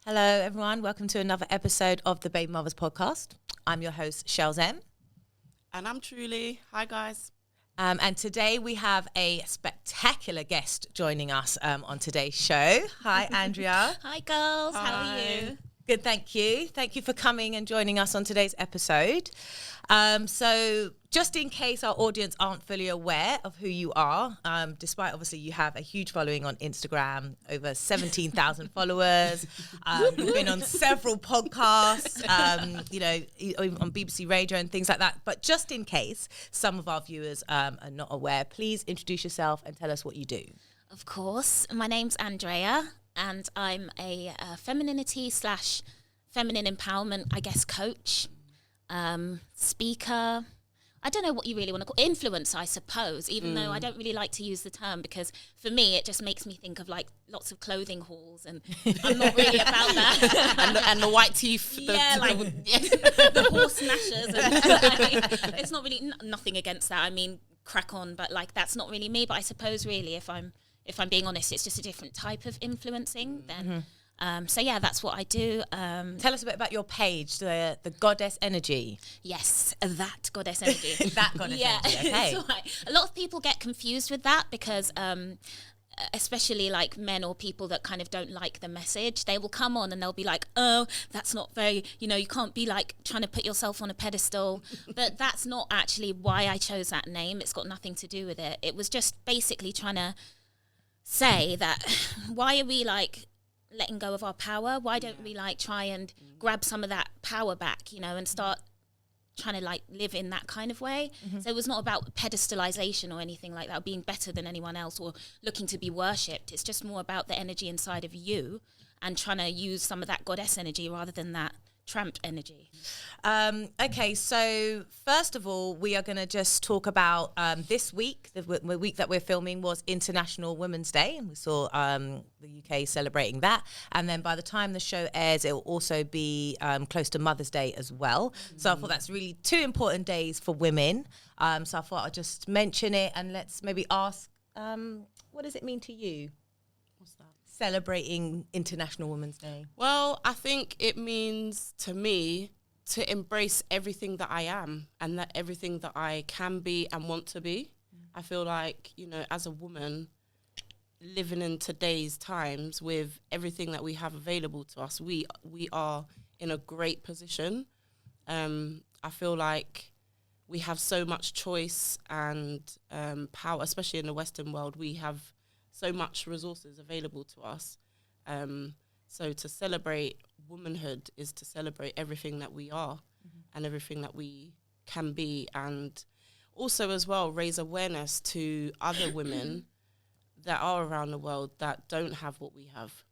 Hello, everyone. Welcome to another episode of the Baby Mothers podcast. I'm your host, Shells M. And I'm Truly. Hi, guys. And today we have a spectacular guest joining us on today's show. Hi, Andrea. Hi, girls. Hi. How are you? Good, thank you. Thank you for coming and joining us on today's episode. So just in case our audience aren't fully aware of who you are, despite obviously you have a huge following on Instagram, over 17,000 followers. You've been on several podcasts, on BBC Radio and things like that. But just in case some of our viewers are not aware, please introduce yourself and tell us what you do. Of course. My name's Andrea, and I'm a femininity / feminine empowerment, coach, speaker. I don't know what you really want to call influencer, I suppose, even though I don't really like to use the term, because for me it just makes me think of like lots of clothing hauls, and I'm not really about that. and the white teeth. The horse snatchers. And, it's not really nothing against that. I mean, crack on, but like that's not really me. But I suppose really, if I'm being honest, it's just a different type of influencing then. So yeah, that's what I do. Tell us a bit about your page, the Goddess Energy. Yes, that Goddess Energy. That Goddess Energy, okay. It's all right. A lot of people get confused with that because especially like men or people that kind of don't like the message, they will come on and they'll be like, oh, that's not very, you can't be like trying to put yourself on a pedestal. But that's not actually why I chose that name. It's got nothing to do with it. It was just basically trying to say that why are we like letting go of our power? Why don't we like try and grab some of that power back, and start trying to like live in that kind of way? So it was not about pedestalization or anything like that, being better than anyone else or looking to be worshipped. It's just more about the energy inside of you and trying to use some of that goddess energy rather than that tramp energy. Okay, so first of all, we are going to just talk about this week. The week that we're filming was International Women's Day, and we saw the UK celebrating that. And then by the time the show airs, it will also be close to Mother's Day as well. So I thought that's really two important days for women. So I thought I'd just mention it, and let's maybe ask, what does it mean to you? What's that? Celebrating International Women's Day? Well, I think it means to me to embrace everything that I am and that everything that I can be and want to be. I feel like, as a woman living in today's times with everything that we have available to us, we are in a great position. I feel like we have so much choice and power, especially in the Western world. We have so much resources available to us. So to celebrate womanhood is to celebrate everything that we are and everything that we can be, and also as well raise awareness to other women that are around the world that don't have what we have.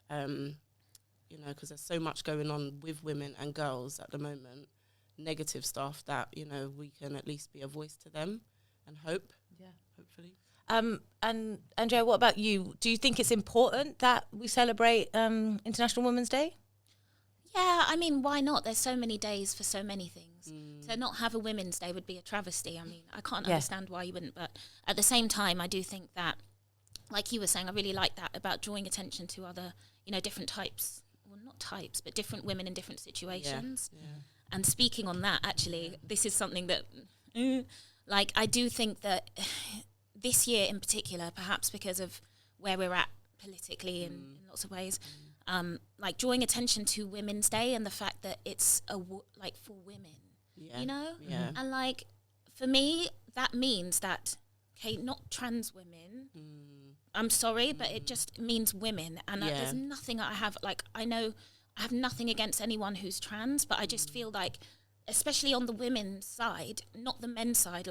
Because there's so much going on with women and girls at the moment, negative stuff, that, we can at least be a voice to them and hope, hopefully. And Andrea, what about you? Do you think it's important that we celebrate International Women's Day? Yeah, I mean, why not? There's so many days for so many things. To not have a Women's Day would be a travesty. I mean, I can't understand why you wouldn't. But at the same time, I do think that, like you were saying, I really like that about drawing attention to other, different types, well, not types, but different women in different situations. Yeah. And speaking on that, actually, this is something that, I do think that this year in particular, perhaps because of where we're at politically in lots of ways, drawing attention to Women's Day and the fact that it's for women, and for me that means that not trans women. I'm sorry, but it just means women, and there's nothing I have I have nothing against anyone who's trans, but I just feel like, especially on the women's side, not the men's side,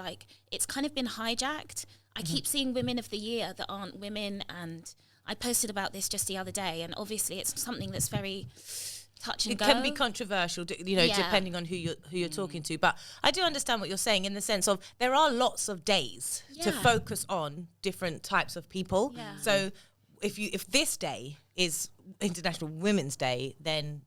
it's kind of been hijacked. I keep seeing Women of the Year that aren't women, and I posted about this just the other day, and obviously it's something that's very touch and go. It can be controversial, depending on who you're talking to. But I do understand what you're saying in the sense of there are lots of days to focus on different types of people. Yeah. So if this day is International Women's Day, then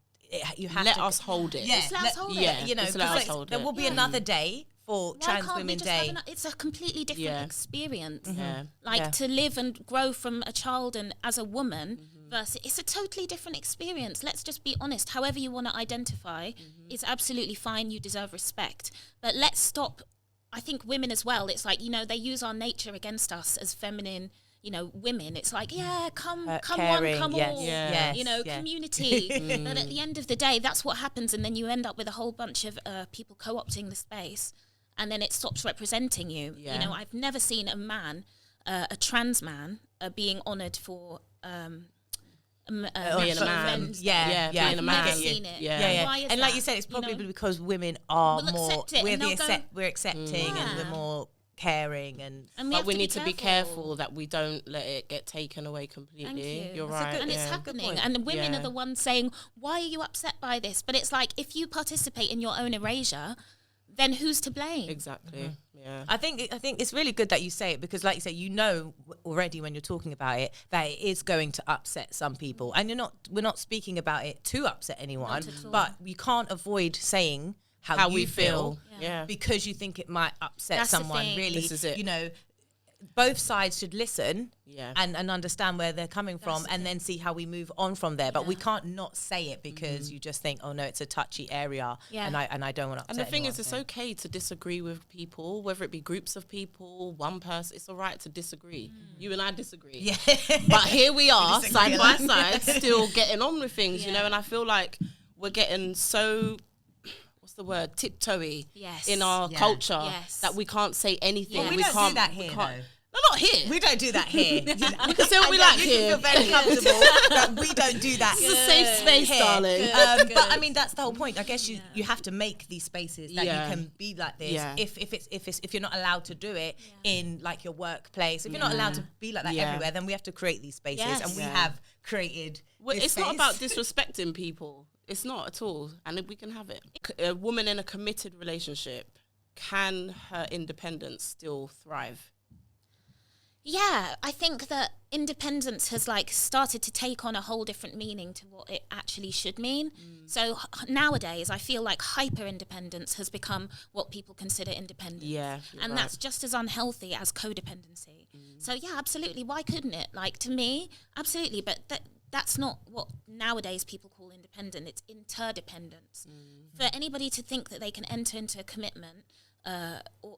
you have let us hold it. Yeah, let's hold it. There will be another day for Trans Women Day. It's a completely different experience. To live and grow from a child and as a woman versus it's a totally different experience. Let's just be honest. However you want to identify is absolutely fine. You deserve respect. But let's stop. I think women as well, it's like, you know, they use our nature against us as feminine, you know, women. It's like, yeah, come caring, one, come yes, all, yes, you know, yes. community. But at the end of the day, that's what happens. And then you end up with a whole bunch of people co-opting the space, and then it stops representing you. Yeah. You know, I've never seen a man, a trans man, being honoured for being a man. I've being a man. never seen it. Yeah. Why is And like that? you said, it's You know? probably because women are We'll more, accept it, and we're accepting and we're more caring, and And We need to be careful that we don't let it get taken away completely. Thank you. You're That's right. and it's yeah. happening. And the women are the ones saying, why are you upset by this? But it's like, if you participate in your own erasure, then who's to blame? Exactly. Yeah. I think it's really good that you say it, because like you say, you know already when you're talking about it that it is going to upset some people, and we're not speaking about it to upset anyone, Not at all. but you can't avoid saying how you we feel, Yeah. because you think it might upset That's the someone. thing. Really, This is it. you know, both sides should listen Yeah. and understand where they're coming from, the and then see how we move on from there. But we Yeah. can't not say it because you just think, oh no, it's a touchy area, Yeah. and I don't want to upset And the thing anyone. is, it's okay to disagree with people, whether it be groups of people, one person. It's all right to disagree. You and I disagree. Yeah. But here we are, disagree side a by lot. side, still getting on with things, you Yeah. know, and I feel like we're getting so, what's the word, tiptoey Yes. in our Yeah. culture Yes. that we can't say anything. Yeah. we don't can't, do that here, we can't, though. No, not here. We don't do that here. We can say what we like you here. can feel very comfortable that we don't do that. It's a safe space, here. darling. But I mean, that's the whole point. I guess you have to make these spaces that Yeah. you can be like this. Yeah. If you're not allowed to do it in like your workplace, if you're not allowed to be like that Yeah. everywhere, then we have to create these spaces, Yes. and we Yeah. have created. Well, this it's not space. about disrespecting people. It's not at all. And we can have it. A woman in a committed relationship, can her independence still thrive? Yeah, I think that independence has like started to take on a whole different meaning to what it actually should mean. So nowadays, I feel like hyper independence has become what people consider independence. Yeah, you're and right. that's just as unhealthy as codependency. So yeah, absolutely. Why couldn't it? Like, to me, absolutely. But that's not what nowadays people call independent. It's interdependence. For anybody to think that they can enter into a commitment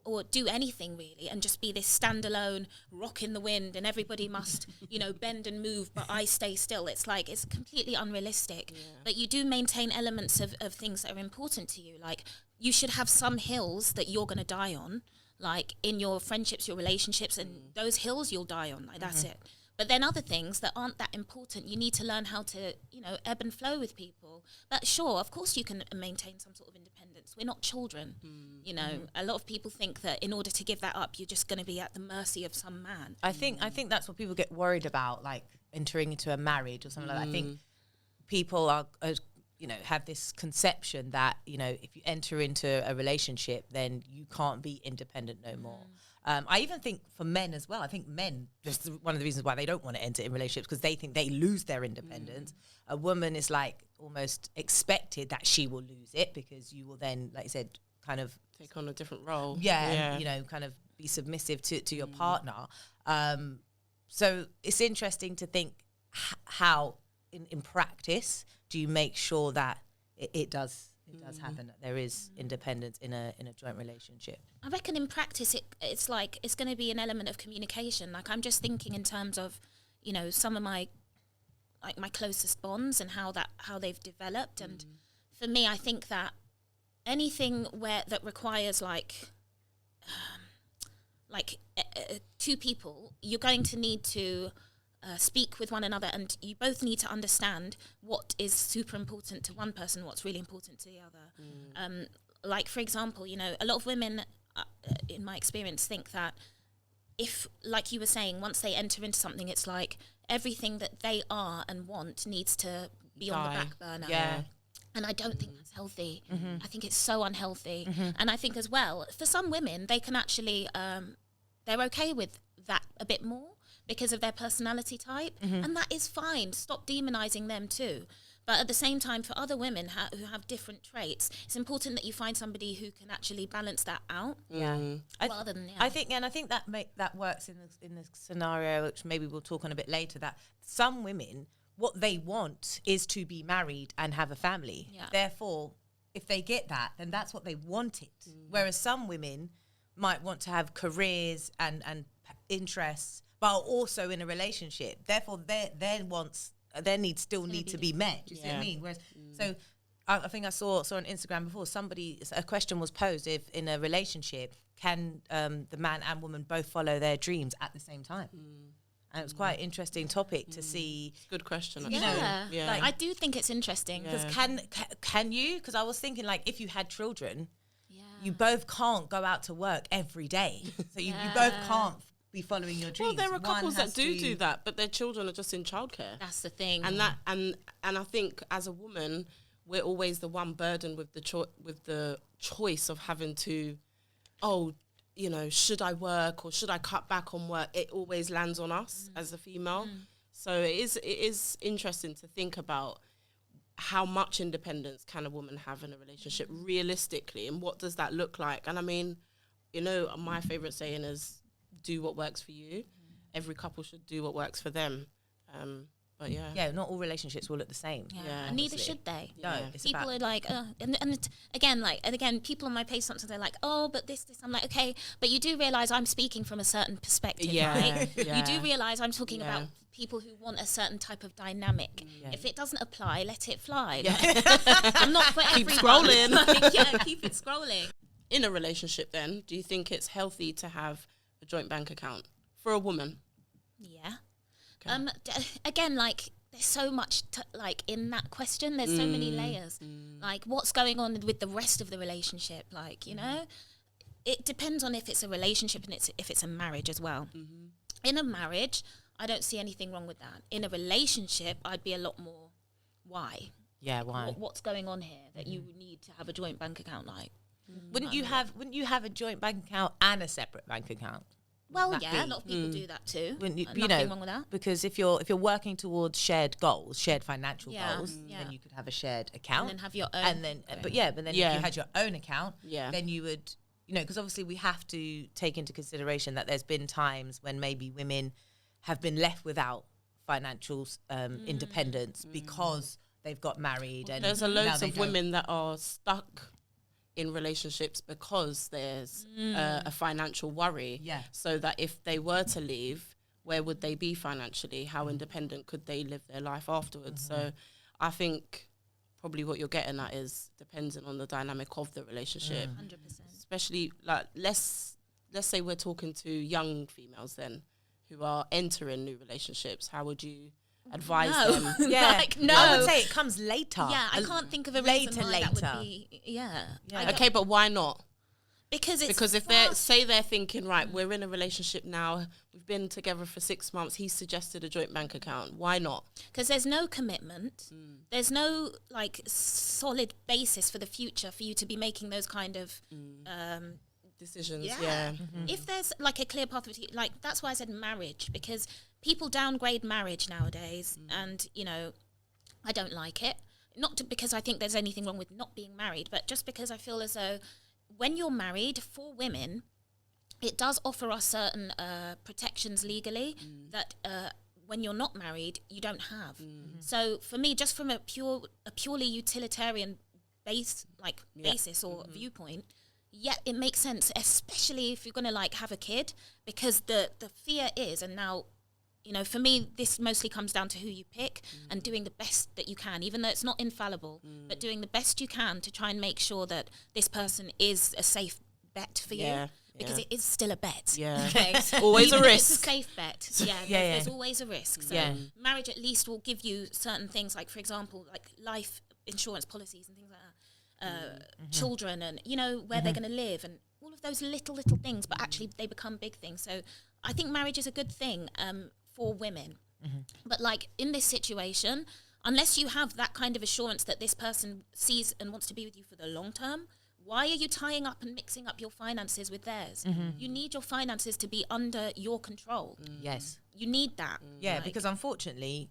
or do anything really and just be this standalone rock in the wind and everybody must, you know, bend and move, but I stay still. It's like, it's completely unrealistic. Yeah. But you do maintain elements of things that are important to you. Like, you should have some hills that you're going to die on, like in your friendships, your relationships, and those hills you'll die on. Like, that's it. But then other things that aren't that important, you need to learn how to, you know, ebb and flow with people. But sure, of course you can maintain some sort of independence. We're not children. You know, a lot of people think that in order to give that up, you're just going to be at the mercy of some man. I think that's what people get worried about, like entering into a marriage or something like that. I think people are you know, have this conception that, you know, if you enter into a relationship, then you can't be independent no more. I even think for men as well, I think men, just one of the reasons why they don't want to enter in relationships, because they think they lose their independence. A woman is like almost expected that she will lose it, because you will then, like you said, kind of Take on a different role. and, you know, kind of be submissive to your partner. So it's interesting to think how in practice do you make sure that it does happen, that there is independence in a joint relationship. I reckon in practice it's like it's going to be an element of communication. Like, I'm just thinking in terms of, you know, some of my closest bonds and how they've developed. And for me, I think that anything that requires two people, you're going to need to speak with one another, and you both need to understand what is super important to one person, what's really important to the other. Like, for example, you know, a lot of women, in my experience, think that if, like you were saying, once they enter into something, it's like everything that they are and want needs to be on the back burner. Yeah. And I don't think that's healthy. I think it's so unhealthy. And I think as well, for some women, they can actually, they're okay with that a bit more because of their personality type. And that is fine. Stop demonizing them too. But at the same time, for other women who have different traits, it's important that you find somebody who can actually balance that out. Rather than, I think that works in the scenario, which maybe we'll talk on a bit later, that some women what they want is to be married and have a family. Yeah. Therefore, if they get that, then that's what they wanted. Whereas some women might want to have careers and interests, but are also in a relationship. Therefore, their wants, their needs still need to be met. Do you see what I mean? Whereas, so I think I saw on Instagram before, a question was posed: if in a relationship, can the man and woman both follow their dreams at the same time? And it was quite an interesting topic to see. Good question. You know, Yeah. Like, I do think it's interesting. because can you? Because I was thinking, like, if you had children, Yeah. you both can't go out to work every day, so you both can't be following your dreams. Well, there are couples One that do that, but their children are just in childcare. That's the thing. And that and I think as a woman, we're always the one burdened with the choice of having to, should I work or should I cut back on work? It always lands on us as a female. So it is interesting to think about how much independence can a woman have in a relationship realistically, and what does that look like? And I mean, my favorite saying is, do what works for you. Every couple should do what works for them. But not all relationships will look the same. Yeah, and neither should they. No, it's people are like, again, people on my page sometimes they're like, oh, but this. I'm like, okay, but you do realize I'm speaking from a certain perspective, right? Yeah. You do realize I'm talking about people who want a certain type of dynamic. If it doesn't apply, let it fly. I'm not for Keep everyone. scrolling. Keep it scrolling. In a relationship, then, do you think it's healthy to have a joint bank account for a woman? Yeah. Again, like, there's so much in that question. There's so many layers. Like, what's going on with the rest of the relationship? Like, it depends on if it's a relationship and if it's a marriage as well. In a marriage, I don't see anything wrong with that. In a relationship, I'd be a lot more, why? Yeah, why? What's going on here that you need to have a joint bank account? Like, Wouldn't you have a joint bank account and a separate bank account? well, That yeah, a be? lot of people do that too. Wouldn't you, Nothing wrong with that. Because if you're working towards shared goals, shared financial Yeah, goals, yeah. then you could have a shared account And then have your own. And then, but then if you had your own account, Yeah. then you would, because obviously we have to take into consideration that there's been times when maybe women have been left without financial independence because they've got married. And There's a now loads they of don't. women that are stuck in relationships because there's a financial worry. Yeah. So that if they were to leave, where would they be financially? How independent could they live their life afterwards? So I think probably what you're getting at is dependent on the dynamic of the relationship. 100%. Especially, like, let's say we're talking to young females then who are entering new relationships. How would you advise them? Yeah, Like, no. I would say it comes later. Yeah, I can't think of a later, reason why that later. would be. Yeah. Okay, but why not? Because If they're thinking, right, we're in a relationship now, we've been together for 6 months, he's suggested a joint bank account. Why not? Because there's no commitment. There's no solid basis for the future for you to be making those kind of Decisions, yeah. yeah. If there's a clear path, that's why I said marriage, because people downgrade marriage nowadays, and I don't like it. Not because I think there's anything wrong with not being married, but just because I feel as though when you're married, for women, it does offer us certain protections legally that when you're not married, you don't have. So for me, just from a purely utilitarian basis or viewpoint, yeah, it makes sense, especially if you're going to have a kid, because the fear is, and now, for me, this mostly comes down to who you pick and doing the best that you can, even though it's not infallible, but doing the best you can to try and make sure that this person is a safe bet for you. Because it is still a bet. Yeah. Okay. Always a Even if risk. It's a safe bet. Yeah. There's always a risk. So marriage at least will give you certain things, like, for example, like life insurance policies and things like that. Children and where they're going to live and all of those little things, but actually they become big things. So I think marriage is a good thing for women, but in this situation, unless you have that kind of assurance that this person sees and wants to be with you for the long term, why are you tying up and mixing up your finances with theirs? You need your finances to be under your control. Yes. You need that. Yeah, because unfortunately,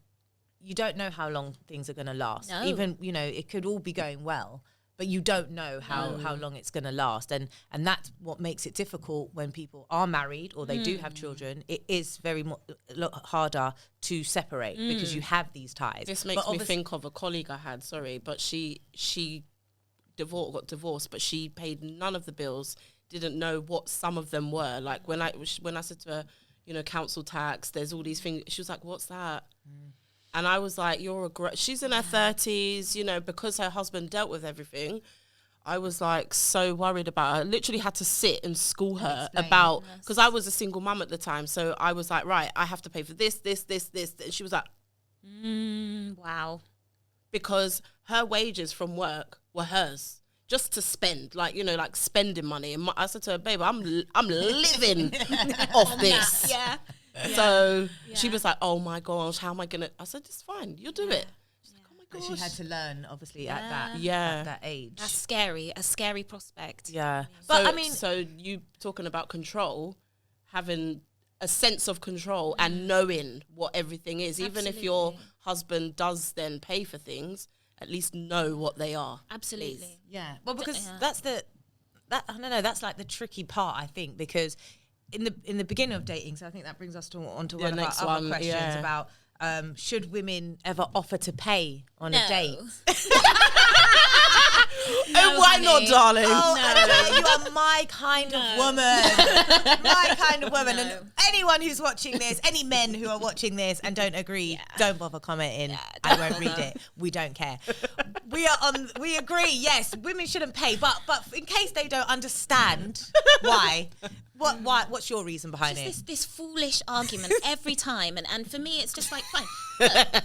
you don't know how long things are going to last. No. Even, it could all be going well, but you don't know how long it's going to last. And that's what makes it difficult when people are married or they do have children. It is a lot harder to separate because you have these ties. This makes me think of a colleague I had, but she got divorced, but she paid none of the bills, didn't know what some of them were. Like when I said to her, council tax, there's all these things, she was like, what's that? And I was like, she's in her 30s, because her husband dealt with everything. I was like so worried about her. Literally had to sit and school her about, because I was a single mum at the time. So I was like, right, I have to pay for this. And she was like, wow. Because her wages from work were hers. Just to spend, like spending money. And I said to her, babe, I'm living off this. Yeah. So she was like, oh my gosh, how am I gonna? I said, it's fine, you'll do it. She's like, oh my gosh. But she had to learn, obviously, at that age. That's scary, a scary prospect. Yeah. But so you talking about control, having a sense of control and knowing what everything is, even if your husband does then pay for things, at least know what they are. Absolutely. Please. Yeah. Well, because that's like the tricky part, I think, because in the beginning of dating, so I think that brings us onto one of our other questions about should women ever offer to pay on a date? Oh, why not, darling? Oh, Andrea, you are my kind of woman. My kind of woman. And anyone who's watching this, any men who are watching this and don't agree, don't bother commenting. I won't read it. We don't care. We agree, yes, women shouldn't pay, but in case they don't understand why, what's your reason behind it? This foolish argument every time, and for me it's just like, fine. Look,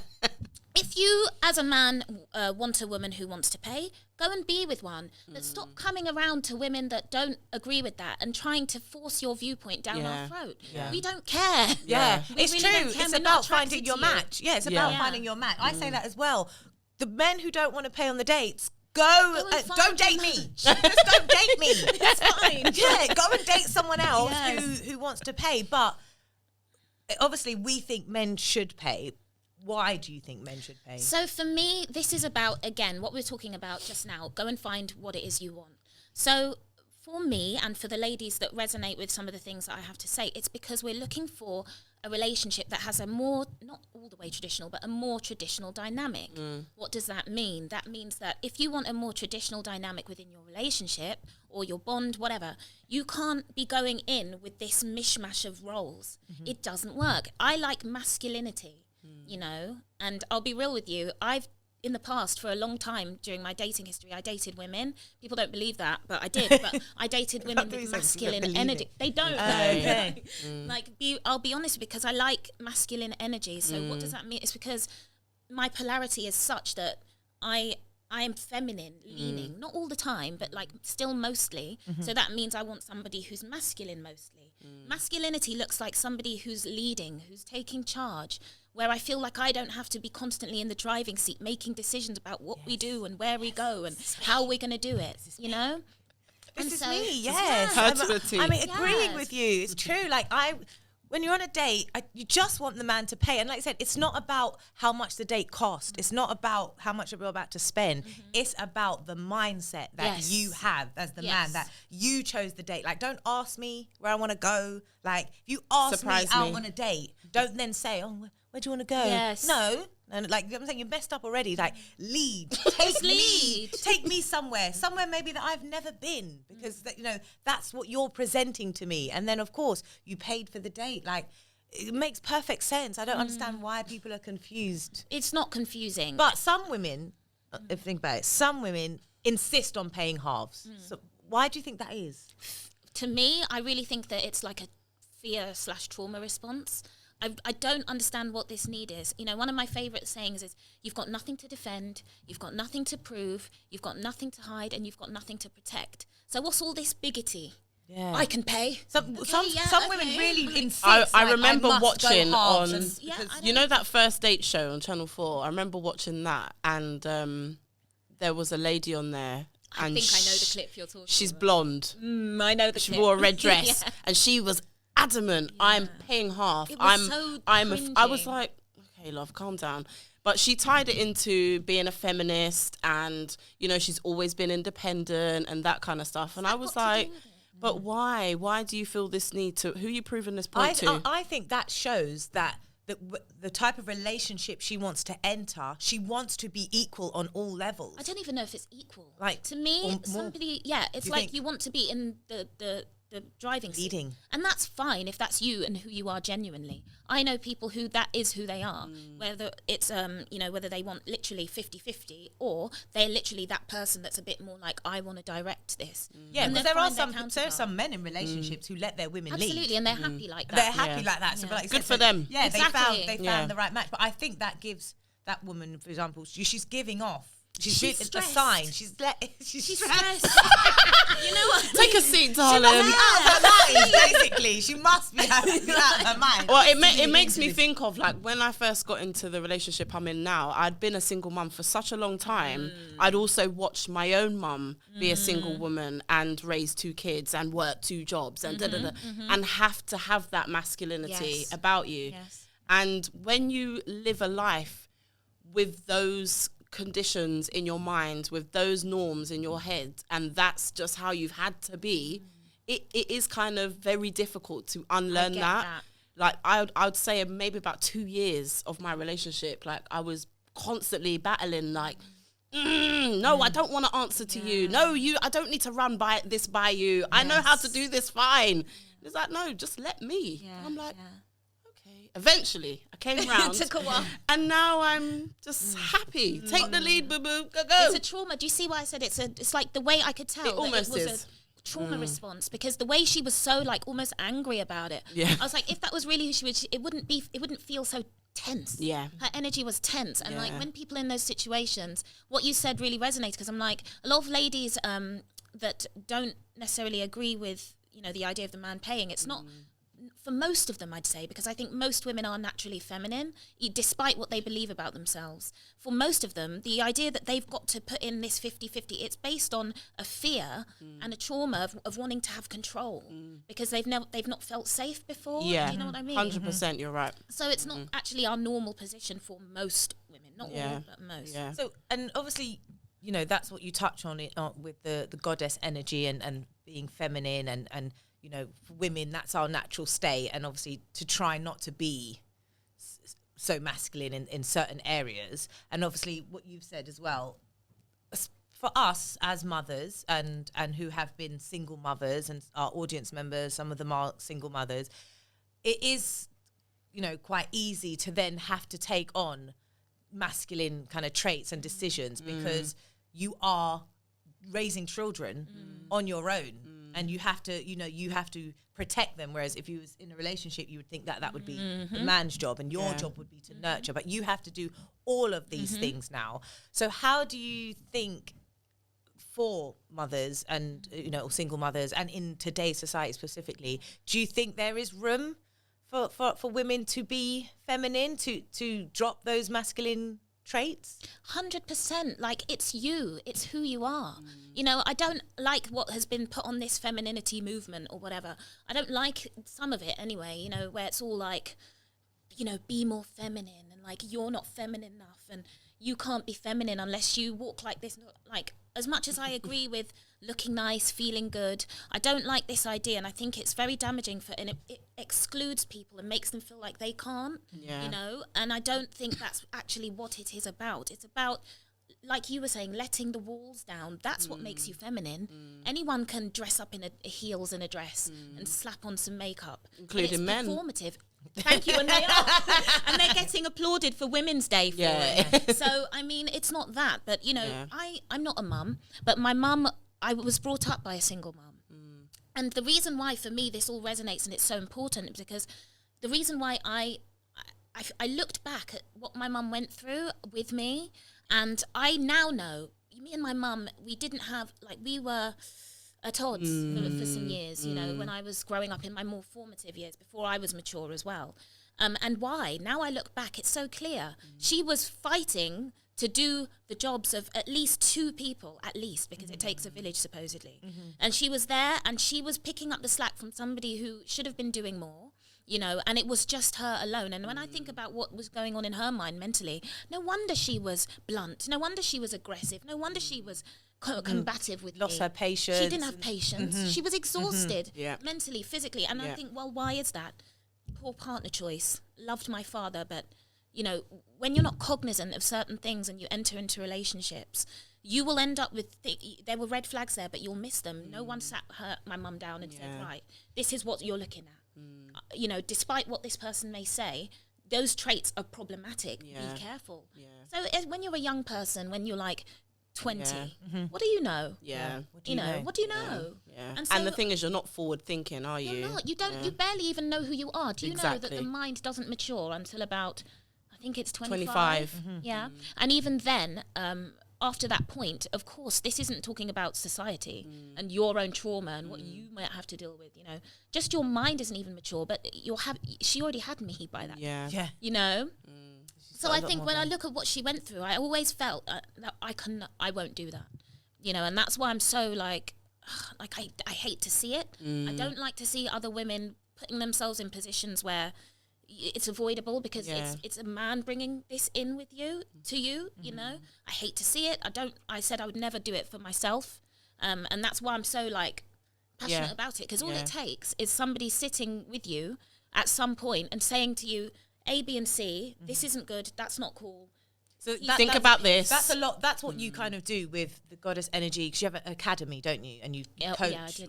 if you as a man want a woman who wants to pay, go and be with one. But stop coming around to women that don't agree with that and trying to force your viewpoint down our throat. We don't care. It's really true. don't care. It's We're about not finding your attracted to match. Yeah, it's about finding your match. I say that as well. The men who don't want to pay on the dates, don't date me. Just don't date me. That's fine. Yeah, go and date someone else who wants to pay. But obviously, we think men should pay. Why do you think men should pay? So for me, this is about, again, what we were talking about just now. Go and find what it is you want. So for me and for the ladies that resonate with some of the things that I have to say, it's because we're looking for a relationship that has a more, not all the way traditional, but a more traditional dynamic. What does that mean? That means that if you want a more traditional dynamic within your relationship or your bond, whatever, you can't be going in with this mishmash of roles. It doesn't work. I like masculinity. And I'll be real with you. In the past, for a long time during my dating history, I dated women. People don't believe that, but I did. But I dated women with masculine energy. They don't. Okay. I'll be honest, because I like masculine energy. So what does that mean? It's because my polarity is such that I am feminine leaning, not all the time, but like still mostly. So that means I want somebody who's masculine mostly. Masculinity looks like somebody who's leading, who's taking charge, where I feel like I don't have to be constantly in the driving seat making decisions about what we do and where we go and how we're going to do it, This is me, yes. I'm agreeing with you. It's true. Like when you're on a date, you just want the man to pay. And like I said, it's not about how much the date cost. It's not about how much you're about to spend. It's about the mindset that you have as the man, that you chose the date. Like, don't ask me where I want to go. Like, if you ask me out on a date, don't then say, oh, where do you want to go? Yes. No. And like I'm saying, you're messed up already. Like, lead. Take me. Take me somewhere maybe that I've never been, because that's what you're presenting to me. And then of course you paid for the date. Like, it makes perfect sense. I don't understand why people are confused. It's not confusing. But some women, if you think about it, some women insist on paying halves. So why do you think that is? To me, I really think that it's like a fear/trauma response. I don't understand what this need is. One of my favourite sayings is, you've got nothing to defend, you've got nothing to prove, you've got nothing to hide, and you've got nothing to protect. So what's all this biggity? Yeah. I can pay. Some women really insist. I remember watching on, and, that first date show on Channel 4. I remember watching that, and there was a lady on there. I think I know the clip you're talking about. She's blonde. I know the clip. She wore a red dress, and she was adamant. I'm paying half. It was so cringy. I was like, okay, love, calm down. But she tied it into being a feminist and, you know, she's always been independent and that kind of stuff. And I was like, but why? Why do you feel this need to? Who are you proving this point to? I think that shows that the type of relationship she wants to enter, she wants to be equal on all levels. I don't even know if it's equal. Like, to me, somebody, it's like you want to be in the driving seat. Leading. And that's fine if that's you and who you are genuinely. I know people who that is who they are, whether it's, whether they want literally 50-50 or they're literally that person that's a bit more like, I want to direct this. Yeah, because there are some men in relationships who let their women lead. Absolutely, and they're happy like that. They're happy like that. So like good for them. Yeah, exactly. they found the right match. But I think that gives that woman, for example, she's giving off. She's a sign. She's stressed. You know what? Take a seat, darling. She must be out of her mind, basically. She must be out of her mind. Well, it makes me think of like when I first got into the relationship I'm in now. I'd been a single mum for such a long time. I'd also watched my own mum be a single woman and raise 2 kids and work 2 jobs and and have to have that masculinity about you. Yes. And when you live a life with those conditions in your mind, with those norms in your head, and that's just how you've had to be, it is kind of very difficult to unlearn that. Like I would say maybe about 2 years of my relationship, like I was constantly battling like, no, I don't want to answer to you. No, I don't need to run by you. I know how to do this fine. It's like, no, just let me. I'm like, okay. Eventually, I came round. Took a while. And now I'm just happy. Take the lead, boo-boo. Go. It's a trauma. Do you see why I said it's like the way I could tell It almost was is. a trauma response, because the way she was so like almost angry about it. Yeah. I was like, if that was really who she was, it wouldn't feel so tense. Yeah. Her energy was tense. And like when people in those situations, what you said really resonates, because I'm like, a lot of ladies that don't necessarily agree with, you know, the idea of the man paying, it's not for most of them, I'd say, because I think most women are naturally feminine, despite what they believe about themselves. For most of them, the idea that they've got to put in this 50-50, it's based on a fear and a trauma of wanting to have control, because they've not felt safe before. Yeah. Do you know what I mean? 100%, you're right. So it's not actually our normal position for most women, not all, but most. Yeah. So, and obviously, you know, that's what you touch on it with the goddess energy and being feminine and you know, for women, that's our natural state. And obviously to try not to be so masculine in certain areas. And obviously what you've said as well, for us as mothers and who have been single mothers, and our audience members, some of them are single mothers, it is, you know, quite easy to then have to take on masculine kind of traits and decisions because you are raising children on your own. And you have to protect them. Whereas if you was in a relationship, you would think that would be the man's job and your job would be to nurture. But you have to do all of these things now. So how do you think for mothers and, you know, single mothers and in today's society specifically, do you think there is room for women to be feminine, to drop those masculine traits? 100%. Like, it's who you are. You know, I don't like what has been put on this femininity movement or whatever. I don't like some of it anyway, you know, where it's all like, you know, be more feminine and like you're not feminine enough and you can't be feminine unless you walk like this. Like, as much as I agree with looking nice, feeling good, I don't like this idea, and I think it's very damaging and it excludes people and makes them feel like they can't, you know, and I don't think that's actually what it is about. It's about, like you were saying, letting the walls down. That's what makes you feminine. Anyone can dress up in heels and a dress and slap on some makeup. Including men. It's performative. Thank you, and they are. And they're getting applauded for Women's Day for it. So, I mean, it's not that. But, you know, I'm not a mum, but my mum, I was brought up by a single mum. And the reason why, for me, this all resonates and it's so important is because the reason why I looked back at what my mum went through with me, and I now know, me and my mum, we didn't have, like, we were at odds for some years, you know, when I was growing up in my more formative years, before I was mature as well. And why? Now I look back, it's so clear. She was fighting to do the jobs of at least 2 people, at least, because it takes a village, supposedly. And she was there, and she was picking up the slack from somebody who should have been doing more. you know, and it was just her alone. And when I think about what was going on in her mind mentally, no wonder she was blunt. No wonder she was aggressive. No wonder she was combative with Lost me. her patience. She didn't have patience. She was exhausted Yeah. mentally, physically. And I think, well, why is that? Poor partner choice. Loved my father, but, you know, when you're not cognizant of certain things and you enter into relationships, you will end up with, there were red flags there, but you'll miss them. No one sat my mum down and said, right, this is what you're looking at. You know, despite what this person may say, those traits are problematic. Be careful. So when you're a young person, when you're like 20, what do you know? What do you know? What do you know? And, so the thing is, you're not forward thinking, are you? You're not. You don't. You barely even know who you are. Do you know that Exactly. the mind doesn't mature until about, I think it's 25. Yeah, and even then, after that point, of course, this isn't talking about society and your own trauma and what you might have to deal with. You know, just your mind isn't even mature. But she already had me by that. Yeah. You know. So I think when I look at what she went through, I always felt that I won't do that. You know, and that's why I'm so like I hate to see it. I don't like to see other women putting themselves in positions where it's avoidable because it's a man bringing this in with you to you. You know, I hate to see it. I said I would never do it for myself, and that's why I'm so like passionate about it, because all it takes is somebody sitting with you at some point and saying to you, A, B, and C, this isn't good, that's not cool. So Think about this. That's a lot. That's what you kind of do with the Goddess Energy, because you have an academy, don't you? And you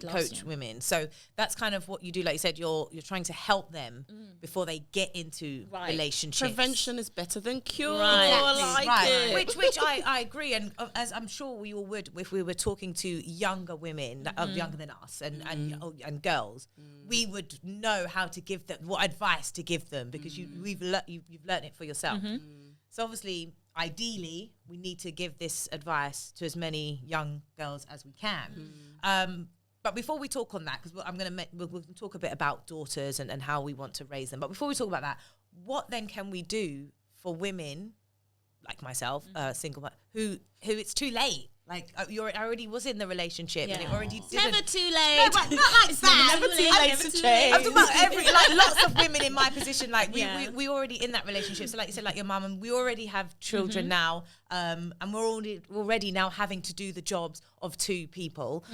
coach women. So that's kind of what you do. Like you said, you're trying to help them before they get into relationships. Prevention is better than cure. Right. It. Which I agree, and as I'm sure we all would if we were talking to younger women that are younger than us and girls, we would know how to give them, what advice to give them, because you've learned it for yourself. So obviously, ideally, we need to give this advice to as many young girls as we can. But before we talk on that, because we'll talk a bit about daughters and how we want to raise them. But before we talk about that, what then can we do for women like myself, single, who it's too late? Like I already was in the relationship and it already didn't. Never too late. No, but not like that. Never too late to change. I'm talking about lots of women in my position. Like we already in that relationship. So like you said, like your mum, and we already have children now, and we're already now having to do the jobs of two people.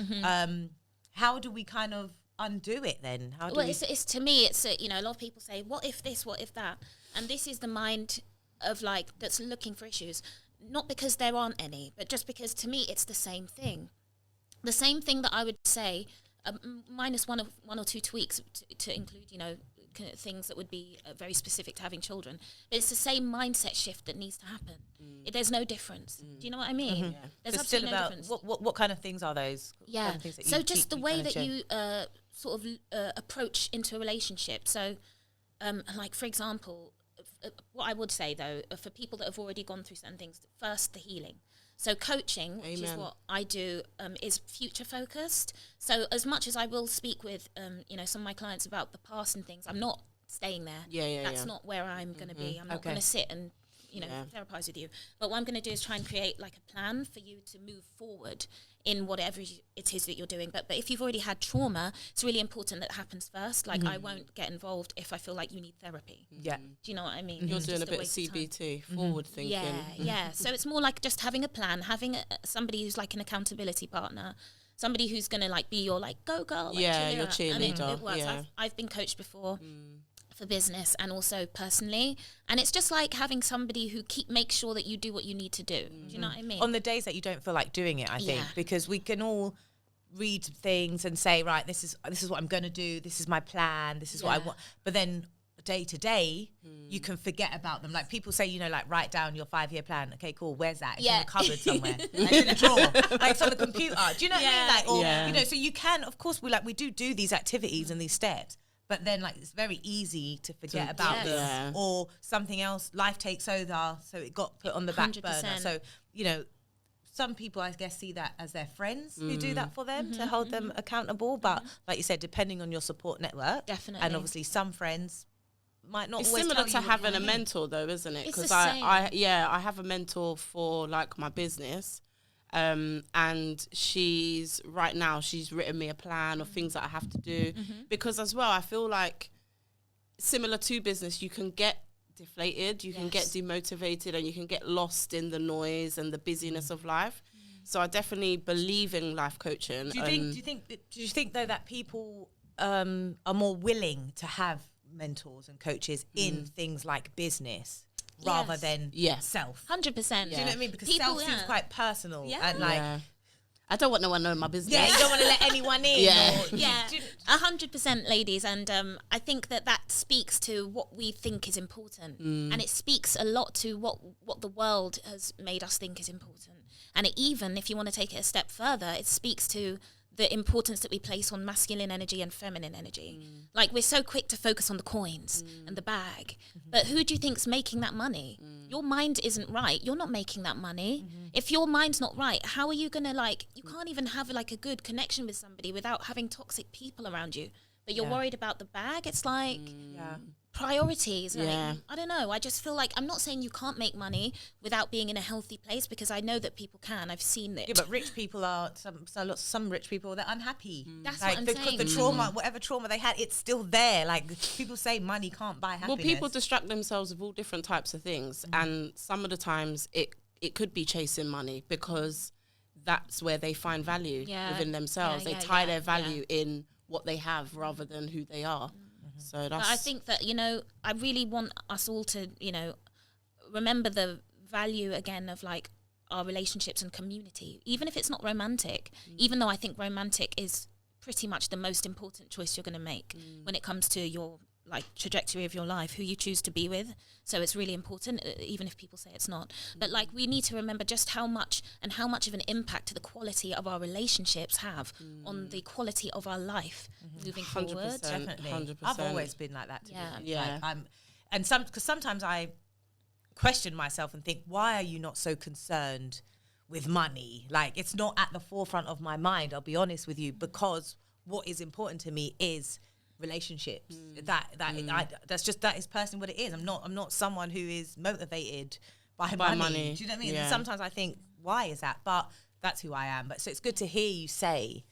How do we kind of undo it then? It's to me, it's a lot of people say, what if this, what if that, and this is the mind of like that's looking for issues. Not because there aren't any, but just because to me it's the same thing. The same thing that I would say, minus one or two tweaks to include, things that would be very specific to having children. But it's the same mindset shift that needs to happen. There's no difference. Do you know what I mean? There's absolutely no difference. What kind of things are those? Yeah. Kind of things that so just the way that you sort of approach into a relationship. So, like for example, what I would say though, for people that have already gone through certain things, first the healing. So coaching, which is what I do, is future focused. So as much as I will speak with, some of my clients about the past and things, I'm not staying there. That's not where I'm going to be. I'm not going to sit and, therapize with you. But what I'm going to do is try and create like a plan for you to move forward in whatever it is that you're doing. But if you've already had trauma, it's really important that happens first. Like I won't get involved if I feel like you need therapy. Yeah. Do you know what I mean? You're doing a bit of CBT, forward thinking. Yeah. So it's more like just having a plan, having somebody who's like an accountability partner, somebody who's going to like be your like go girl. Like, your cheerleader. And it works. I've been coached before. For business and also personally, and it's just like having somebody who makes sure that you do what you need to do. Do you know what I mean? On the days that you don't feel like doing it, I think, because we can all read things and say, right, this is what I'm going to do. This is my plan. This is what I want. But then day to day, you can forget about them. Like people say, like write down your 5-year plan. Okay, cool. Where's that? It's in the cupboard somewhere. It's in a drawer. Like it's on the computer. Do you know what I mean? Like, so you can, of course, we do these activities and these steps. But then, like, it's very easy to forget about them. Or something else, life takes over, so it got put on the back 100%. burner. So, some people, I guess, see that as their friends who do that for them to hold them accountable. But, like you said, depending on your support network. Definitely. And obviously, some friends might not It's always similar tell to you having what a you mentor, though, isn't it? It's the Because same. I have a mentor for, like, my business. And she's written me a plan of things that I have to do. Because as well, I feel like similar to business, you can get deflated, you can get demotivated, and you can get lost in the noise and the busyness of life. So I definitely believe in life coaching. Do you think though that people are more willing to have mentors and coaches in things like business rather than self? 100%. Do you know what I mean? Because self seems quite personal and like. I don't want no one knowing my business. Yeah, you don't want to let anyone in. Yeah, 100%, ladies. And I think that speaks to what we think is important. And it speaks a lot to what the world has made us think is important. And even if you want to take it a step further, it speaks to the importance that we place on masculine energy and feminine energy. Like, we're so quick to focus on the coins and the bag. But who do you think's making that money? Your mind isn't right. You're not making that money. If your mind's not right, how are you going to, like, you can't even have, like, a good connection with somebody without having toxic people around you. But you're worried about the bag. It's like priorities. Like, I don't know. I just feel like, I'm not saying you can't make money without being in a healthy place, because I know that people can. I've seen it. Yeah, but rich people are, some rich people, they're unhappy. That's like, what I'm because saying. the trauma, whatever trauma they had, it's still there. Like, people say money can't buy happiness. Well, people distract themselves with all different types of things. And some of the times it could be chasing money, because that's where they find value within themselves. They tie their value in what they have rather than who they are. So that's. But I think that, you know, I really want us all to, you know, remember the value again of, like, our relationships and community, even if it's not romantic, even though I think romantic is pretty much the most important choice you're going to make when it comes to your, like, trajectory of your life, who you choose to be with. So it's really important, even if people say it's not. But, like, we need to remember just how much of an impact the quality of our relationships have on the quality of our life moving 100%, forward. Definitely. 100%. I've always been like that. Yeah. Like, because sometimes I question myself and think, why are you not so concerned with money? Like, it's not at the forefront of my mind, I'll be honest with you, because what is important to me is relationships. That is personally what it is. I'm not someone who is motivated by money. Do you know what I mean? Yeah. And sometimes I think, why is that? But that's who I am. But so it's good to hear you say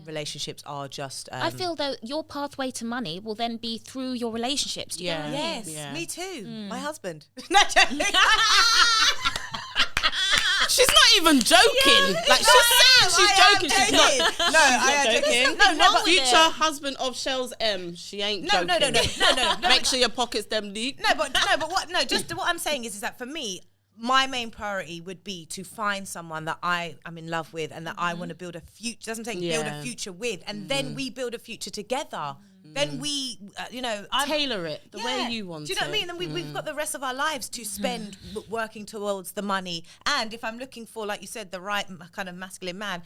relationships are just. I feel that your pathway to money will then be through your relationships. Do you know what I mean? Yes, me too. My husband. No, joking. She's not even joking. Like, she's saying she's joking. She's not. No, I am joking. No, Future husband of Shells M. She ain't joking. No. Make sure your pockets them deep. Just what I'm saying is that for me, my main priority would be to find someone that I am in love with and that I want to build a future. Doesn't take build a future with, and then we build a future together. Then we, tailor it the way you want it. Do you know what I mean? And we've got the rest of our lives to spend working towards the money. And if I'm looking for, like you said, the right kind of masculine man,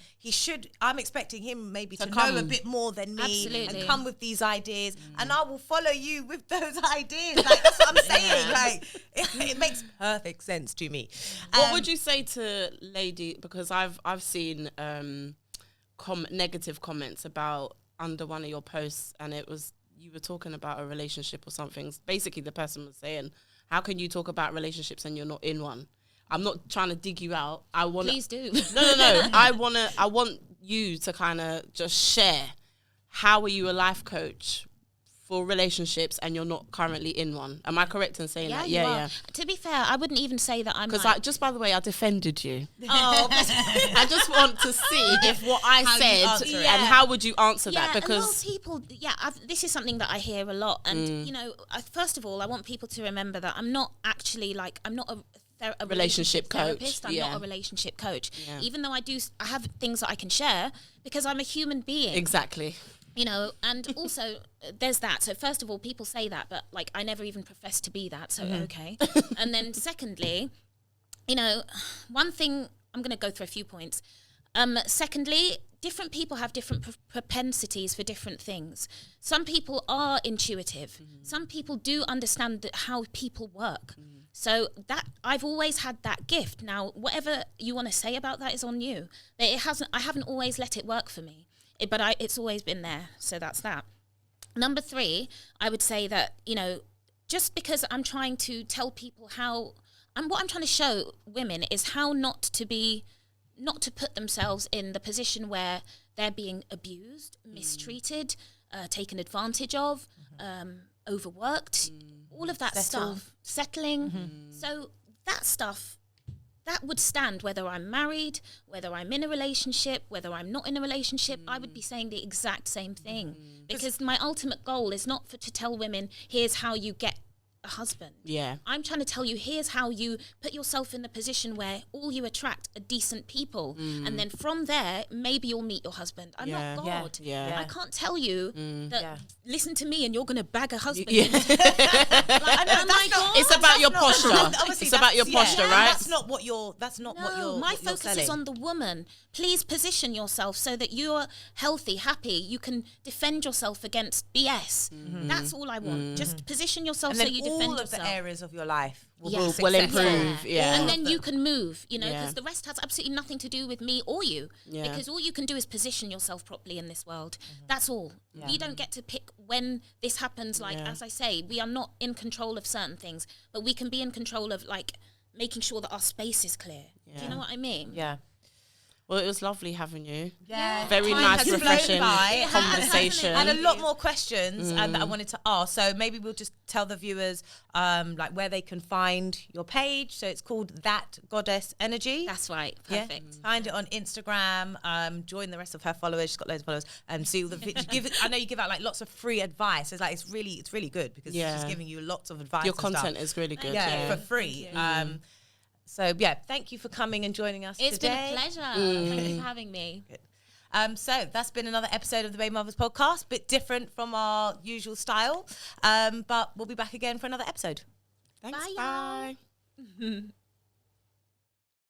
I'm expecting him maybe to know a bit more than me and come with these ideas. And I will follow you with those ideas. Like, that's what I'm saying. Like, it makes perfect sense to me. What would you say to lady? Because I've seen negative comments about under one of your posts, and it was, you were talking about a relationship or something. Basically, the person was saying, how can you talk about relationships and you're not in one? I'm not trying to dig you out. Please do. No. I want you to kind of just share, how are you a life coach for relationships and you're not currently in one? Am I correct in saying that? Yeah. To be fair, I wouldn't even say that I'm, because just by the way, I defended you. Oh, I just want to see if what I said and how would you answer that? Because a lot of people, this is something that I hear a lot, and you know, first of all, I want people to remember that I'm not actually I'm not a relationship therapist. coach. I'm not a relationship coach, even though I have things that I can share, because I'm a human being. Exactly. You know, and also there's that. So first of all, people say that, but, like, I never even profess to be that. So okay. And then secondly, you know, one thing, I'm going to go through a few points. Secondly, different people have different propensities for different things. Some people are intuitive. Some people do understand how people work. So that, I've always had that gift. Now, whatever you want to say about that is on you. But I haven't always let it work for me. But it's always been there, so that's that. Number 3, I would say that, you know, just because I'm trying to tell people what I'm trying to show women is how not to put themselves in the position where they're being abused, mistreated, taken advantage of, overworked, all of that stuff, settling. So that stuff, that would stand whether I'm married, whether I'm in a relationship, whether I'm not in a relationship. I would be saying the exact same thing, because my ultimate goal is not to tell women, here's how you get a husband. Yeah. I'm trying to tell you, here's how you put yourself in the position where all you attract are decent people. And then from there, maybe you'll meet your husband. I'm not God. I can't tell you that listen to me and you're going to bag a husband. It's about your posture. It's about your posture, right? That's not what you're my focus is on the woman. Please position yourself so that you're healthy, happy. You can defend yourself against BS. That's all I want. Just position yourself so you defend yourself. All of the areas of your life will improve. And then you can move, because the rest has absolutely nothing to do with me or you. Because all you can do is position yourself properly in this world. That's all. We don't get to pick when this happens. Like, as I say, we are not in control of certain things, but we can be in control of, like, making sure that our space is clear. Do you know what I mean? Yeah. Well, it was lovely having you. Yeah. Very nice, refreshing conversation. And a lot more questions that I wanted to ask. So maybe we'll just tell the viewers like where they can find your page. So it's called That Goddess Energy. That's right. Perfect. Find it on Instagram. Join the rest of her followers. She's got loads of followers. And see all the I know you give out like lots of free advice. It's like it's really good because she's giving you lots of advice. Your content is really good. For free. So, thank you for coming and joining us It's today. been a pleasure. Thank you for having me. Good. So that's been another episode of the Baby Mothers podcast, bit different from our usual style. But we'll be back again for another episode. Thanks. Bye. Bye.